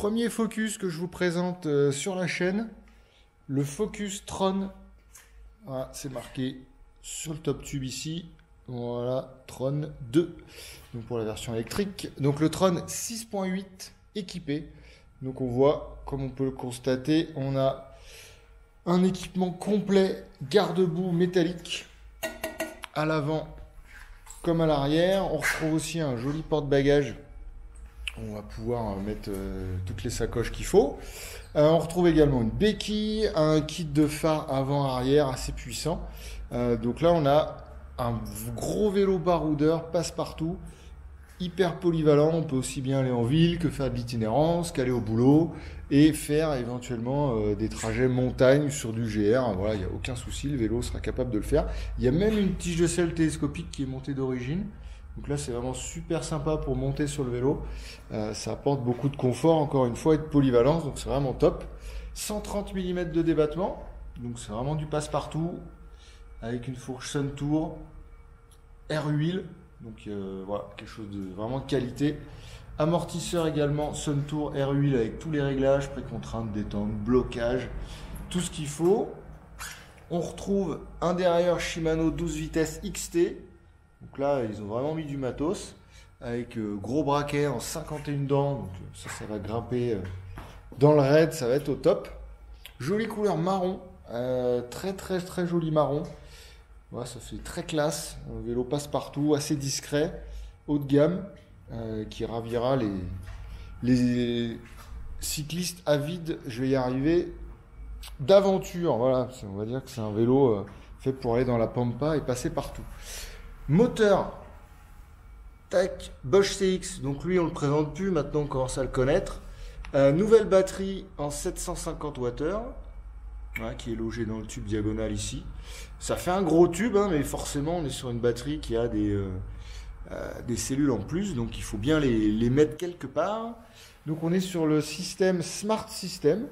Premier Focus que je vous présente sur la chaîne, le Focus Tron. Voilà, c'est marqué sur le top tube ici. Voilà, Tron 2, donc pour la version électrique. Donc le Tron 6.8 équipé. Donc on voit, comme on peut le constater, on a un équipement complet, garde-boue métallique à l'avant comme à l'arrière. On retrouve aussi un joli porte-bagages. On va pouvoir mettre toutes les sacoches qu'il faut. On retrouve également une béquille, un kit de phare avant-arrière assez puissant. Donc là, on a un gros vélo baroudeur passe-partout, hyper polyvalent. On peut aussi bien aller en ville que faire de l'itinérance, qu'aller au boulot et faire éventuellement des trajets montagne sur du GR. Voilà, il n'y a aucun souci, le vélo sera capable de le faire. Il y a même une tige de selle télescopique qui est montée d'origine. Donc là, c'est vraiment super sympa pour monter sur le vélo. Ça apporte beaucoup de confort, encore une fois, et de polyvalence. Donc c'est vraiment top. 130 mm de débattement. Donc c'est vraiment du passe-partout. Avec une fourche Suntour. Air huile. Donc voilà, quelque chose de vraiment de qualité. Amortisseur également Suntour Air huile avec tous les réglages, précontrainte, détente, blocage. Tout ce qu'il faut. On retrouve un dérailleur Shimano 12 vitesses XT. Donc là, ils ont vraiment mis du matos avec gros braquet en 51 dents. Donc ça va grimper dans le raid, ça va être au top. Jolie couleur marron, très joli marron. Voilà, ça fait très classe. Un vélo passe-partout, assez discret, haut de gamme, qui ravira les cyclistes avides. Je vais y arriver. D'aventure, voilà, on va dire que c'est un vélo fait pour aller dans la pampa et passer partout. Moteur, tac, Bosch CX, donc lui on le présente plus, maintenant on commence à le connaître. Nouvelle batterie en 750 Wh, voilà, qui est logée dans le tube diagonal ici. Ça fait un gros tube, hein, mais forcément on est sur une batterie qui a des cellules en plus, donc il faut bien les mettre quelque part. Donc on est sur le système Smart System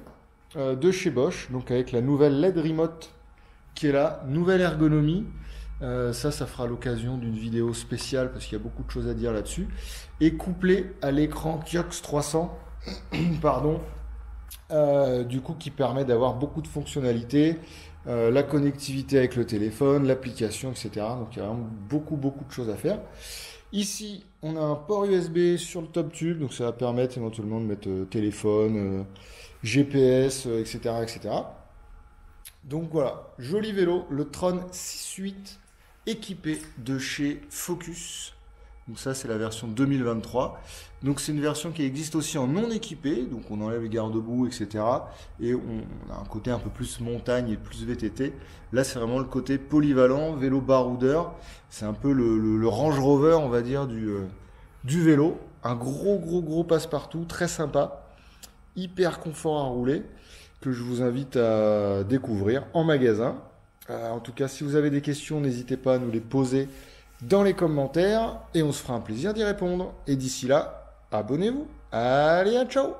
de chez Bosch, donc avec la nouvelle LED Remote qui est là, nouvelle ergonomie. Ça fera l'occasion d'une vidéo spéciale parce qu'il y a beaucoup de choses à dire là-dessus. Et couplé à l'écran Kiox 300, pardon, du coup qui permet d'avoir beaucoup de fonctionnalités, la connectivité avec le téléphone, l'application, etc. Donc il y a vraiment beaucoup de choses à faire. Ici, on a un port USB sur le top tube, donc ça va permettre éventuellement de mettre téléphone, GPS, etc., etc. Donc voilà, joli vélo, le Tron 6.8 équipé de chez Focus. Donc ça c'est la version 2023. Donc c'est une version qui existe aussi en non équipé, donc on enlève les garde-boue, etc. Et on a un côté un peu plus montagne et plus VTT. Là c'est vraiment le côté polyvalent, vélo baroudeur. C'est un peu le Range Rover, on va dire, du vélo. Un gros passe-partout, très sympa, hyper confort à rouler, que je vous invite à découvrir en magasin. En tout cas, si vous avez des questions, n'hésitez pas à nous les poser dans les commentaires et on se fera un plaisir d'y répondre. Et d'ici là, abonnez-vous. Allez, ciao!